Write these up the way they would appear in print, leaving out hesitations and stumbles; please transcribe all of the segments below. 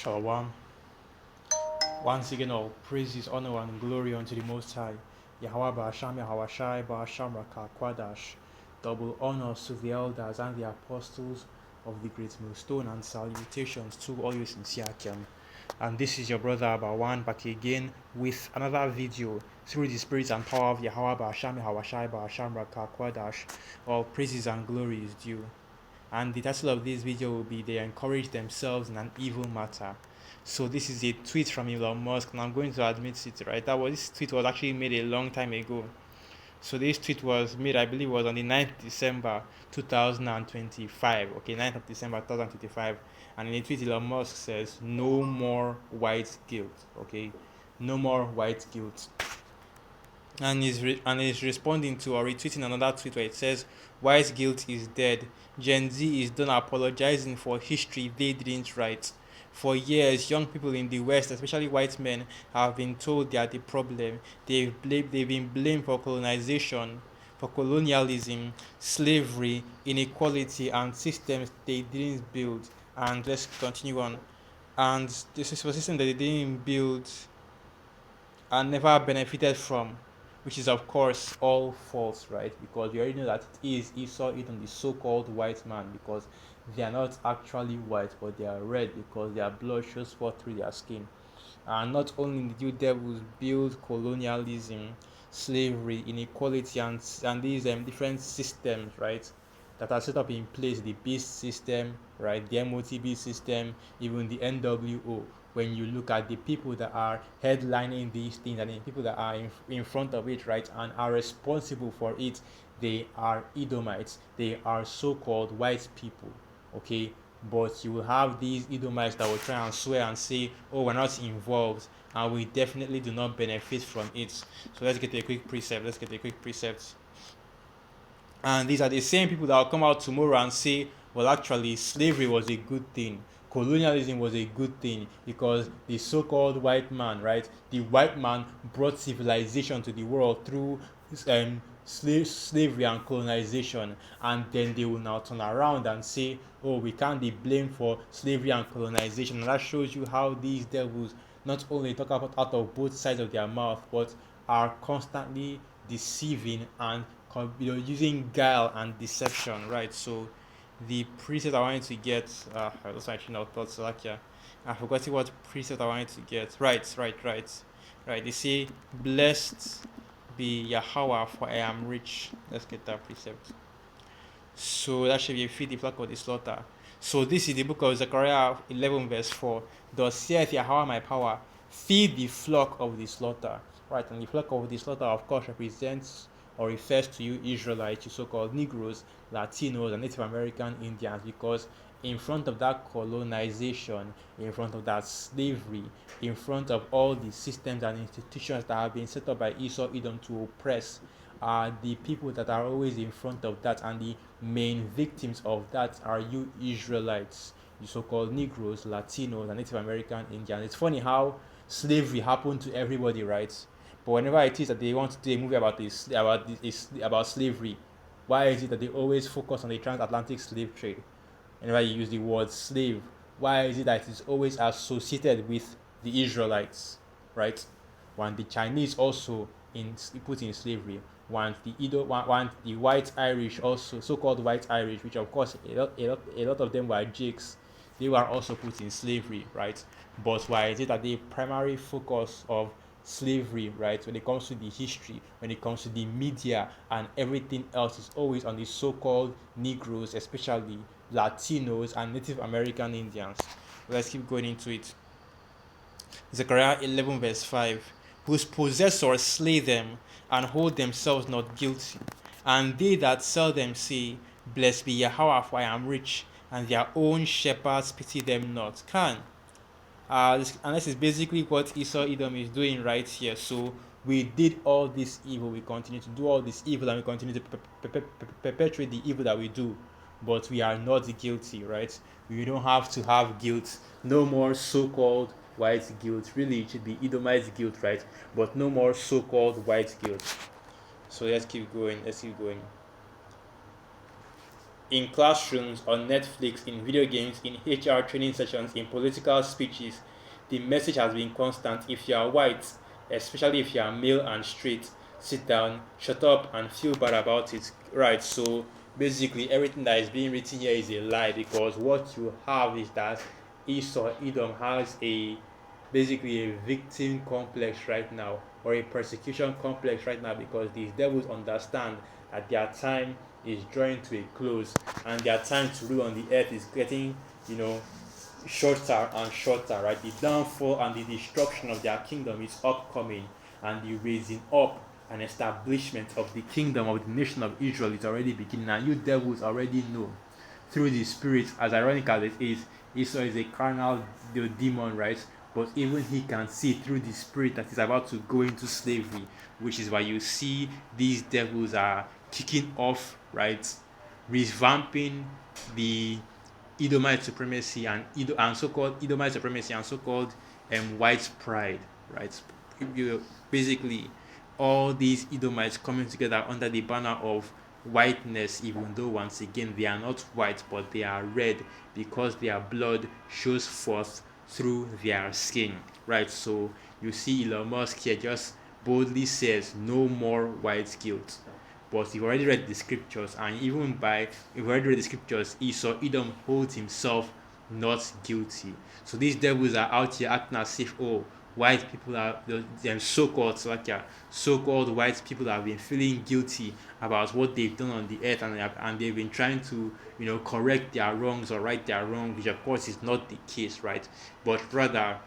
Shalom. Once again, all praises, honor, and glory unto the Most High. Yahweh Ba'asham, Yahweh Shai, Ba'asham Raka Kwadash. Double honors to the elders and the apostles of the great millstone, and salutations to all you sincere Akiam. And this is your brother Abawan back again with another video through the spirit and power of Yahweh Ba'asham, Yahweh Shai, Ba'asham Raka Kwadash. All praises and glory is due. And the title of this video will be They Encourage Themselves in an Evil Matter. So this is a tweet from Elon Musk, and I'm going to admit it, right? This tweet was actually made a long time ago. So this tweet was made, I believe, was on the 9th December 2025. Okay, 9th of December 2025. And in the tweet, Elon Musk says, "No more white guilt." Okay, no more white guilt. And is responding to or retweeting another tweet where it says, "White guilt is dead. Gen Z is done apologizing for history they didn't write. For years, young people in the West, especially white men, have been told they are the problem. They've been blamed for colonization, for colonialism, slavery, inequality, and systems they didn't build." And let's continue on. And this is a system that they didn't build and never benefited from, which is of course all false, right? Because we already know that it is Esau Edom, the so-called white man, because they are not actually white, but they are red because their blood shows forth through their skin. And not only did you devils build colonialism, slavery, inequality, and these different systems, right, that are set up in place, the beast system, right, the MOTB system, even the NWO. When you look at the people that are headlining these things and the people that are in front of it, right, and are responsible for it, they are Edomites. They are so-called white people, okay? But you will have these Edomites that will try and swear and say, "Oh, we're not involved, and we definitely do not benefit from it." So let's get a quick precept. And these are the same people that will come out tomorrow and say, "Well, actually, slavery was a good thing. Colonialism was a good thing because the so-called white man, right? The white man brought civilization to the world through slavery and colonization." And then they will now turn around and say, "Oh, we can't be blamed for slavery and colonization." And that shows you how these devils not only talk about out of both sides of their mouth, but are constantly deceiving and using guile and deception, right? So the preset I wanted to get, that's actually not thought Salakia. I forgot what preset I wanted to get. Right. They say, "Blessed be Yahweh, for I am rich." Let's get that precept. So that should be feed the flock of the slaughter. So this is the book of Zechariah 11 verse 4. "Thus saith Yahweh my power, feed the flock of the slaughter." Right, and the flock of the slaughter of course represents or refers to you Israelites, you so-called Negroes, Latinos, and Native American Indians, because in front of that colonization, in front of that slavery, in front of all the systems and institutions that have been set up by Esau Edom to oppress, are the people that are always in front of that, and the main victims of that are you Israelites, you so-called Negroes, Latinos, and Native American Indians. It's funny how slavery happened to everybody, right? But whenever it is that they want to do a movie about slavery, why is it that they always focus on the transatlantic slave trade? Whenever you use the word slave, why is it that it's always associated with the Israelites, right? When the Chinese also put in slavery, when the white Irish also, so-called white Irish, which of course a lot of them were Jakes, they were also put in slavery, right? But why is it that the primary focus of slavery, right, when it comes to the history, when it comes to the media and everything else, is always on the so-called Negroes, especially Latinos and Native American Indians? Let's keep going into it. Zechariah 11 verse 5, "Whose possessors slay them and hold themselves not guilty. And they that sell them say, Blessed be Yahweh, for I am rich, and their own shepherds pity them not." And this is basically what Esau Edom is doing right here. So we did all this evil, we continue to do all this evil, and we continue to perpetuate the evil that we do, but we are not guilty, right? We don't have to have guilt. No more so-called white guilt. Really, it should be Edomite guilt, right? But no more so-called white guilt. So let's keep going. in classrooms, on Netflix, in video games, in HR training sessions, in political speeches, the message has been constant. If you are white, especially if you are male and straight, sit down, shut up, and feel bad about it. Right. So basically, everything that is being written here is a lie, because what you have is that Esau Edom has a basically a victim complex right now, or a persecution complex right now, because these devils understand that their time is drawing to a close, and their time to rule on the earth is getting, you know, shorter and shorter, right? The downfall and the destruction of their kingdom is upcoming, and the raising up and establishment of the kingdom of the nation of Israel is already beginning. And you devils already know through the spirit, as ironic as it is, Esau is a carnal demon, right? But even he can see through the spirit that he's about to go into slavery, which is why you see these devils are kicking off, right? Revamping the Edomite supremacy and so-called Edomite supremacy and so-called white pride, right? Basically, all these Edomites coming together under the banner of whiteness, even though once again they are not white, but they are red, because their blood shows forth through their skin, right? So you see Elon Musk here just boldly says no more white guilt. But you've already read the scriptures, and even by you've already read the scriptures, Esau Edom holds himself not guilty. So these devils are out here acting as if, oh, white people are them so-called white people have been feeling guilty about what they've done on the earth, and they've been trying to, you know, correct their wrongs or right their wrongs, which of course is not the case, right? But rather,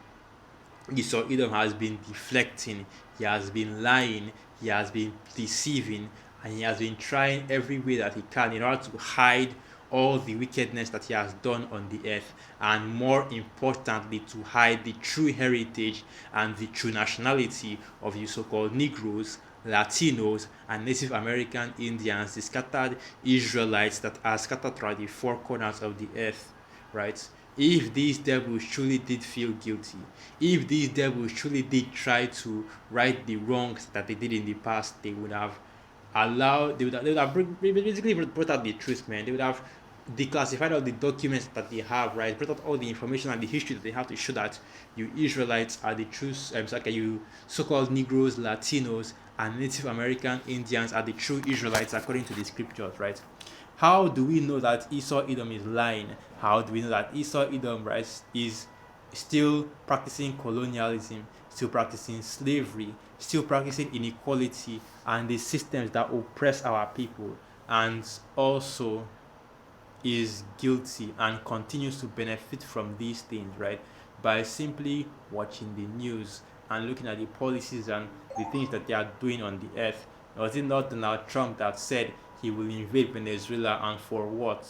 Esau Edom has been deflecting, he has been lying, he has been deceiving, and he has been trying every way that he can in order to hide all the wickedness that he has done on the earth, and more importantly, to hide the true heritage and the true nationality of the so-called Negroes, Latinos, and Native American Indians, the scattered Israelites that are scattered throughout the four corners of the earth, right? If these devils truly did feel guilty, if these devils truly did try to right the wrongs that they did in the past, they would have they would have basically brought out the truth, man. They would have declassified all the documents that they have, right? Brought out all the information and the history that they have to show that you Israelites are the true, you so-called Negroes, Latinos, and Native American Indians are the true Israelites according to the scriptures, right? How do we know that Esau Edom is lying? How do we know that Esau Edom, right, is still practicing colonialism, still practicing slavery, still practicing inequality and the systems that oppress our people, and also is guilty and continues to benefit from these things, right? By simply watching the news and looking at the policies and the things that they are doing on the earth. Was it not Donald Trump that said he will invade Venezuela, and for what?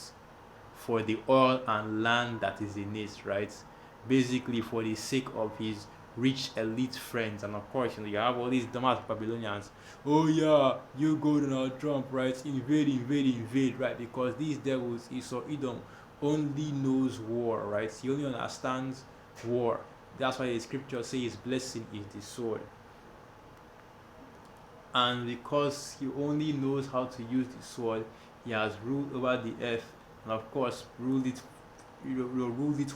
For the oil and land that is in it, right? Basically, for the sake of his rich elite friends. And of course, you have all these dumbass Babylonians. Oh yeah, you go Donald Trump, right? Invade, invade, invade, right? Because these devils, Esau Edom, only knows war, right? He only understands war. That's why the scripture says blessing is the sword. And because he only knows how to use the sword, he has ruled over the earth, and of course ruled it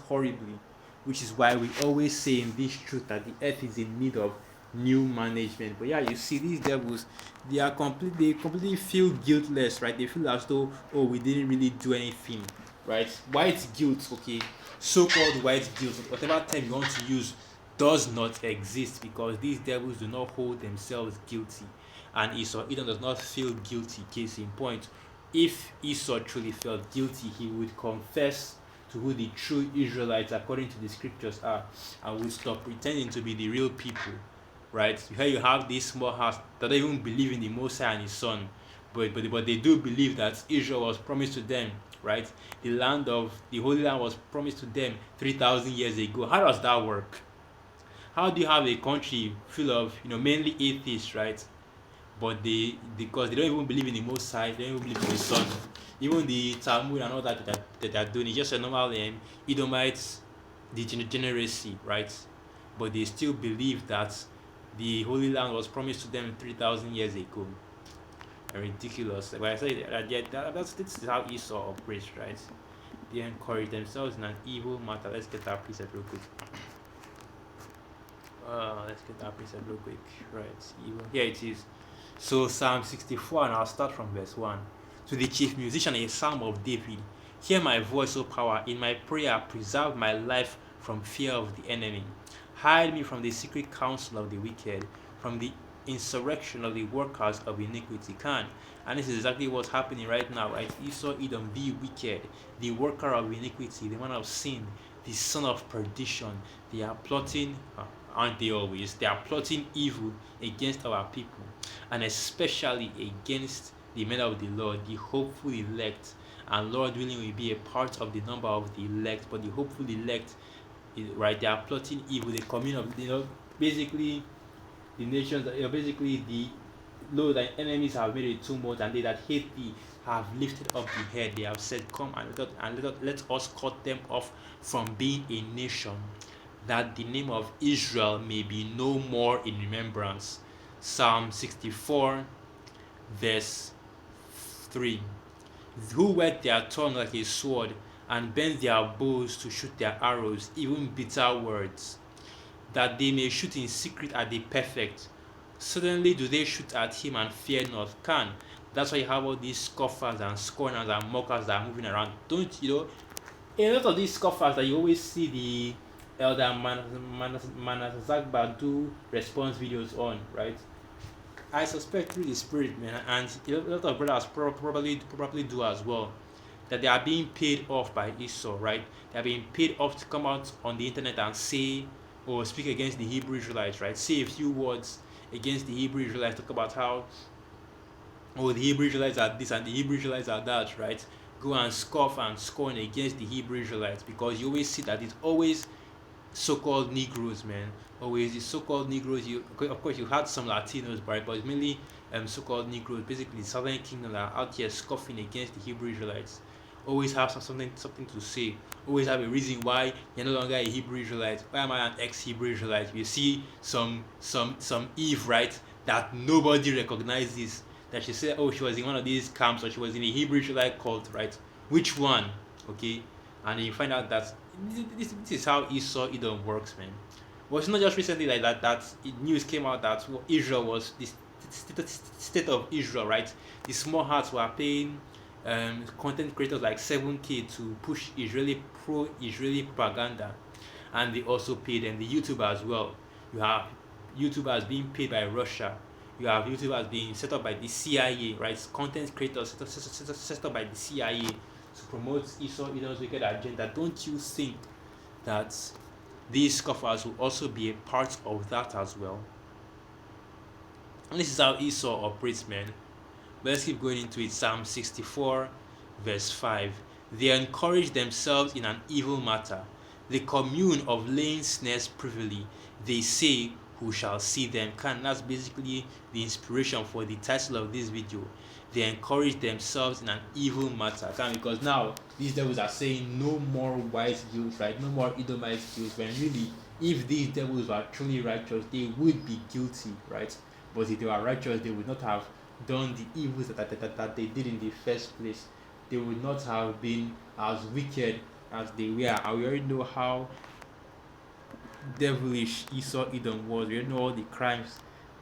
horribly, which is why we always say in this truth that the earth is in need of new management. But yeah, you see these devils, they completely feel guiltless, right? They feel as though, oh, we didn't really do anything, right? White guilt, okay, so-called white guilt, whatever term you want to use, does not exist, because these devils do not hold themselves guilty, and Esau Edom does not feel guilty. Case in point, if Esau truly felt guilty, he would confess to who the true Israelites according to the scriptures are, and would stop pretending to be the real people, right? Here you have this small house that don't even believe in the Messiah and his son, but they do believe that Israel was promised to them, right? The Holy Land was promised to them 3,000 years ago. How does that work? How do you have a country full of, mainly atheists, right? But because they don't even believe in the Most High, they don't even believe in the Son. Even the Talmud and all that they are doing is just a normal Edomite degeneracy, right? But they still believe that the Holy Land was promised to them 3,000 years ago. ridiculous. But I say that yeah, that's this is how Esau operates, right? They encourage themselves in an evil matter. Let's get that precept real quick. Let's get that precept real quick. Right, evil. Here it is. So Psalm 64, and I'll start from verse 1. To the chief musician, a psalm of David. Hear my voice, O power. In my prayer, preserve my life from fear of the enemy. Hide me from the secret counsel of the wicked, from the insurrection of the workers of iniquity. And this is exactly what's happening right now, right? Esau, Edom, the wicked, the worker of iniquity, the man of sin, the son of perdition. They are plotting, aren't they always? They are plotting evil against our people, and especially against the men of the Lord, the hopeful elect. And Lord willing, will be a part of the number of the elect, but the hopeful elect, right? They are plotting evil. The community, basically the nations, basically the Lord, the enemies have made it too much, and they that hate thee have lifted up the head. They have said, come and let us cut them off from being a nation, that the name of Israel may be no more in remembrance. Psalm 64, verse 3. Who whet their tongue like a sword, and bend their bows to shoot their arrows, even bitter words, that they may shoot in secret at the perfect. Suddenly do they shoot at him and fear not. That's why you have all these scoffers and scorners and mockers that are moving around. Don't you know? A lot of these scoffers that you always see the Elder Manasagba do response videos on, right? I suspect through the spirit, man, and a lot of brothers probably do as well, that they are being paid off by Esau, right? They are being paid off to come out on the internet and say or speak against the Hebrew Israelites, right? Say a few words against the Hebrew Israelites, talk about how, oh, the Hebrew Israelites are this and the Hebrew Israelites are that, right? Go and scoff and scorn against the Hebrew Israelites, because you always see that it's always so-called Negroes, man. Always the so-called Negroes. Of course, you had some Latinos, right? But it's mainly so-called Negroes, basically the Southern Kingdom, that are out here scoffing against the Hebrew Israelites. Always have something to say. Always have a reason why you're no longer a Hebrew Israelite. Why am I an ex-Hebrew Israelite? You see some Eve, right? That nobody recognizes. That she said, oh, she was in one of these camps, or she was in a Hebrew Israelite cult, right? Which one? Okay, and you find out that this is how Esau Edom works, man. But it's not just recently like that news came out that Israel was the state of Israel, right? The small hearts were paying content creators like 7K to push pro-Israeli propaganda, and they also paid them. The YouTuber as well. You have YouTubers being paid by Russia. You have YouTubers being set up by the CIA, right? Content creators set up by the CIA to promote Esau Edom's wicked agenda. Don't you think that these scoffers will also be a part of that as well? And this is how Esau operates, man. But let's keep going into it. Psalm 64, verse 5. They encourage themselves in an evil matter. They commune of laying snares privily. They say, who shall see them? That's basically the inspiration for the title of this video. They encourage themselves in an evil matter. Because now these devils are saying no more white guilt, right? No more Edomite guilt. When really, if these devils were truly righteous, they would be guilty, right? But if they were righteous, they would not have done the evils that they did in the first place. They would not have been as wicked as they were. And we already know how devilish Esau Edom was. We already know all the crimes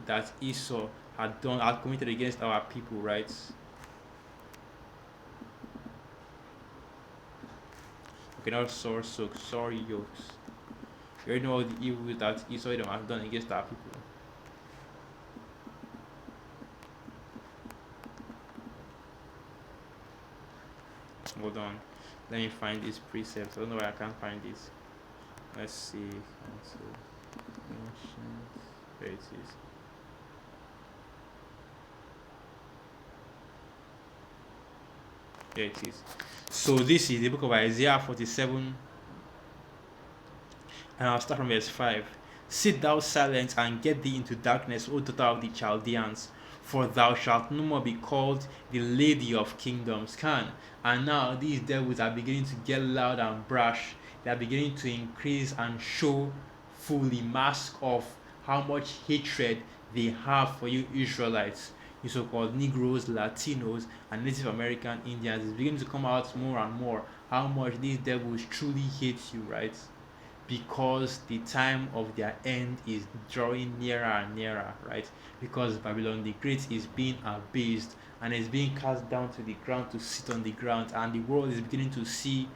that Esau had committed against our people, right? Okay, now sorry yokes. We already know all the evil that Esau Edom has done against our people. Hold on, let me find this precept. I don't know why I can't find this. Let's see. Where it is. There it is. So this is the book of Isaiah 47, and I'll start from verse 5. Sit thou silent and get thee into darkness, O daughter of the Chaldeans, for thou shalt no more be called the lady of kingdoms. And now these devils are beginning to get loud and brash. They are beginning to increase and show fully mask of how much hatred they have for you Israelites. the so-called Negroes, Latinos, and Native American Indians. It's beginning to come out more and more how much these devils truly hate you, right? Because the time of their end is drawing nearer and nearer, right? Because Babylon the Great is being abased and is being cast down to the ground to sit on the ground, and the world is beginning to see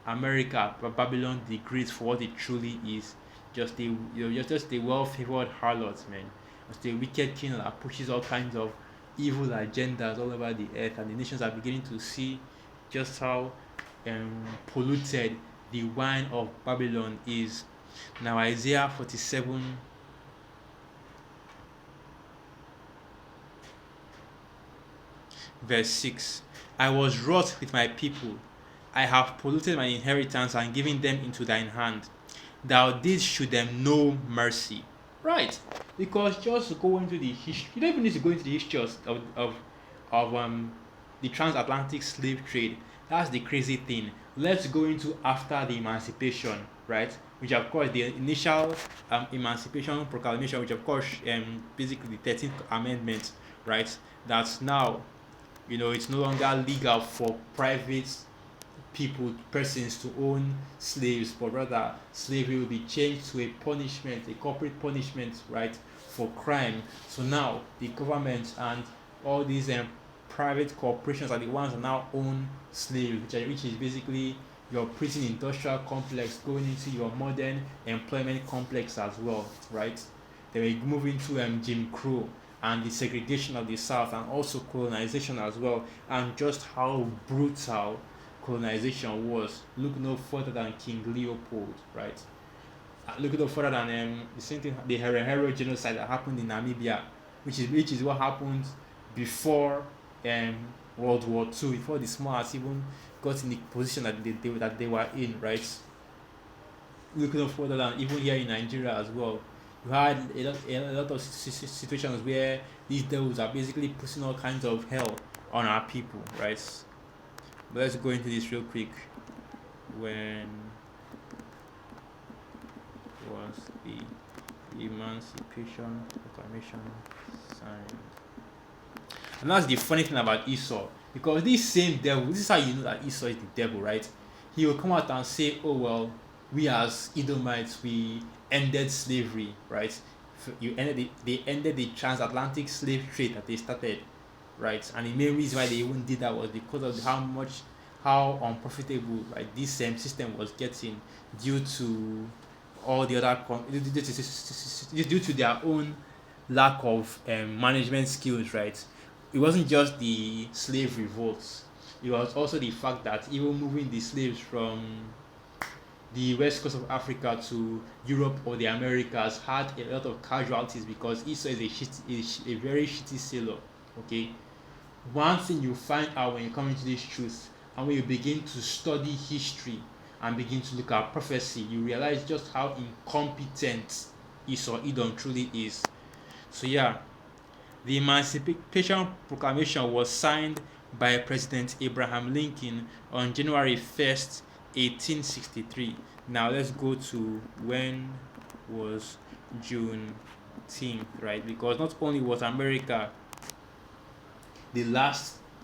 America, Babylon the Great, for what it truly is. Just a just a well-favored harlot, man. Just a wicked king that pushes all kinds of evil agendas all over the earth, and the nations are beginning to see just how polluted the wine of Babylon is. Now Isaiah 47 verse 6. I was wroth with my people. I have polluted my inheritance and given them into thine hand. Thou didst shew them no mercy. Right. Because just go into the history, you don't even need to go into the history of the transatlantic slave trade. That's the crazy thing. Let's go into after the emancipation, right? Which of course the initial Emancipation Proclamation, which of course basically the 13th Amendment, right? That's now, it's no longer legal for private persons to own slaves, but rather slavery will be changed to a punishment, a corporate punishment, right, for crime. So now the government and all these private corporations are the ones that now own slaves, which is basically your prison industrial complex going into your modern employment complex as well, right? They were moving to Jim Crow and the segregation of the South, and also colonization as well, and just how brutal colonization was. Look no further than King Leopold, right? Look no further than the same thing, the Herero genocide that happened in Namibia, which is what happened before um, World War II, before the Smarts even got in the position that they were in, right? Look no further than even here in Nigeria as well. You had a lot of situations where these devils are basically putting all kinds of hell on our people, right? But let's go into this real quick. When was the Emancipation Proclamation signed? And that's the funny thing about Esau, because this same devil, this is how you know that Esau is the devil, right? He will come out and say, oh well, we as Edomites, we ended slavery, right? They ended the transatlantic slave trade that they started, right? And the main reason why they even did that was because of how unprofitable, right, this same system was getting due to all the other due to their own lack of management skills, right? It wasn't just the slave revolts; it was also the fact that even moving the slaves from the west coast of Africa to Europe or the Americas had a lot of casualties, because Esau is a very shitty sailor. Okay, one thing you find out when you come into this truth, and when you begin to study history and begin to look at prophecy, you realize just how incompetent Edom truly is. So yeah, the Emancipation Proclamation was signed by President Abraham Lincoln on January 1st, 1863. Now let's go to when was Juneteenth, right? Because not only was America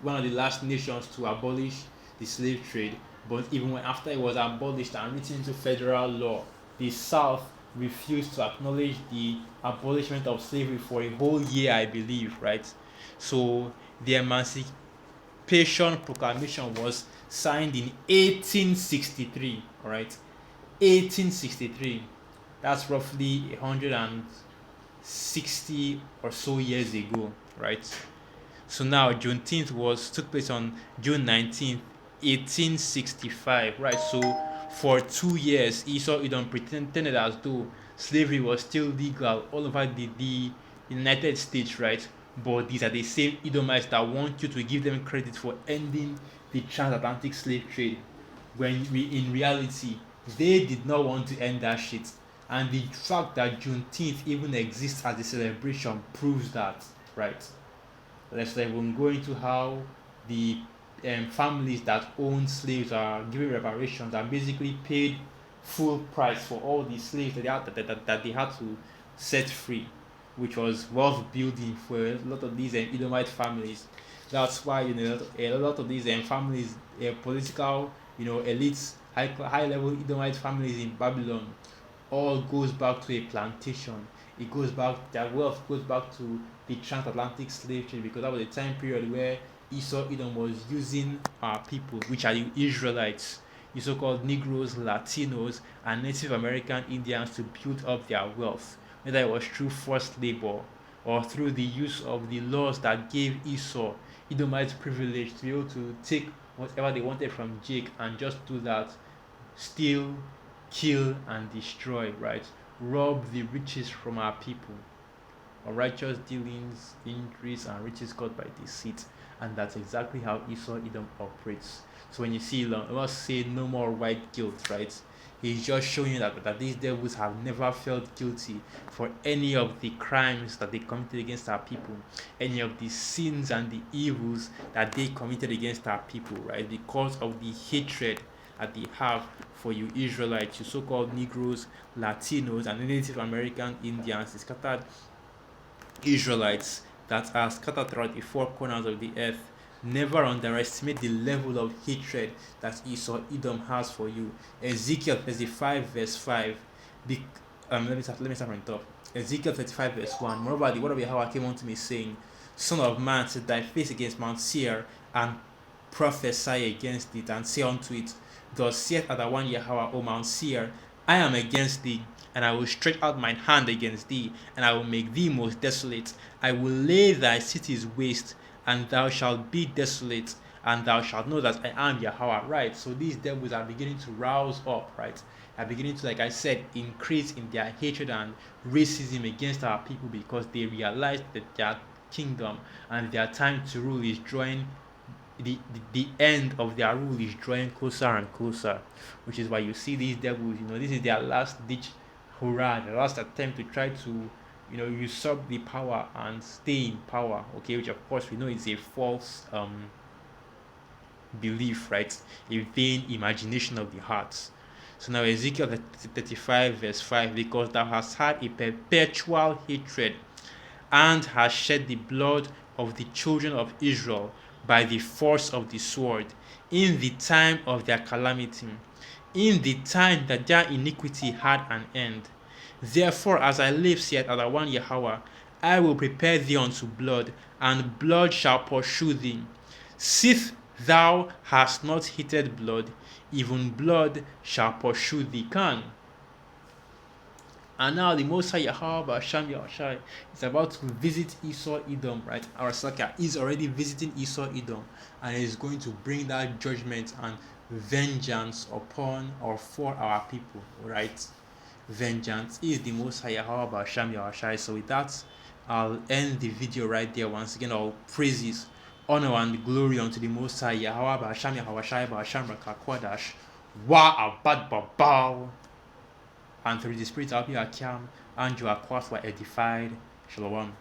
one of the last nations to abolish the slave trade, but even after it was abolished and written into federal law, the South refused to acknowledge the abolishment of slavery for a whole year, I believe, right? So the Emancipation Proclamation was signed in 1863, all right? 1863. That's roughly 160 or so years ago, right? So now Juneteenth took place on June 19th, 1865, right? So for 2 years, Esau Edom pretended as though slavery was still legal all over the United States, right? But these are the same Edomites that want you to give them credit for ending the transatlantic slave trade, when in reality they did not want to end that shit. And the fact that Juneteenth even exists as a celebration proves that, right? Let's even go into how the families that own slaves are given reparations and basically paid full price for all the slaves that they had to set free. which was wealth building for a lot of these Edomite families. That's why a lot of these families, political elites, high level Edomite families in Babylon, all goes back to a plantation. It goes back, their wealth goes back to the transatlantic slave trade, because that was a time period where Esau Edom was using our people, which are the Israelites, the so-called Negroes, Latinos, and Native American Indians, to build up their wealth, whether it was through forced labor or through the use of the laws that gave Esau Edomite privilege to be able to take whatever they wanted from Jake and just do that, steal, kill, and destroy, right? Rob the riches from our people. Unrighteous dealings, injuries, and riches got by deceit. And that's exactly how Esau Edom operates. So when you see let's say no more white guilt, right? He's just showing you that these devils have never felt guilty for any of the crimes that they committed against our people, any of the sins and the evils that they committed against our people, right? Because of the hatred that they have for you Israelites, you so-called Negroes, Latinos, and Native American Indians, the scattered Israelites that are scattered throughout the four corners of the earth. Never underestimate the level of hatred that Esau Edom has for you. Ezekiel 35 verse 5. Let me start from the top. Ezekiel 35 verse 1. Moreover, the word of Yahweh came unto me, saying, Son of man, set thy face against Mount Seir, and prophesy against it, and say unto it, Thus saith one Yahweh, O Mount Seir, I am against thee, and I will stretch out mine hand against thee, and I will make thee most desolate. I will lay thy cities waste, and thou shalt be desolate, and thou shalt know that I am Yahweh. Right? So these devils are beginning to rouse up, right? Are beginning to, like I said, increase in their hatred and racism against our people, because they realize that their kingdom and their time to rule is drawing, the end of their rule is drawing closer and closer, which is why you see these devils, this is their last ditch hurrah, the last attempt to try to usurp the power and stay in power, okay, which of course we know is a false belief, right? A vain imagination of the heart. So now Ezekiel 35 verse 5, because thou hast had a perpetual hatred and hast shed the blood of the children of Israel by the force of the sword in the time of their calamity, in the time that their iniquity had an end. Therefore, as I live, saith one Yahweh, I will prepare thee unto blood, and blood shall pursue thee. Sith thou hast not hated blood, even blood shall pursue thee. And now the Most High Yahweh Hashem Yahushai is about to visit Esau Edom, right? Arasaka is already visiting Esau Edom, and is going to bring that judgment and vengeance upon or for our people, right? Vengeance is the Most High Yahweh Hashem Yahushai. So with that, I'll end the video right there. Once again, all praises, honor, and glory unto the Most High Yahweh Hashem Yahushai Hashem Rakakwadash Wa Abad Babao. And through the Spirit of Yakim, and you are quite edified. Shalom.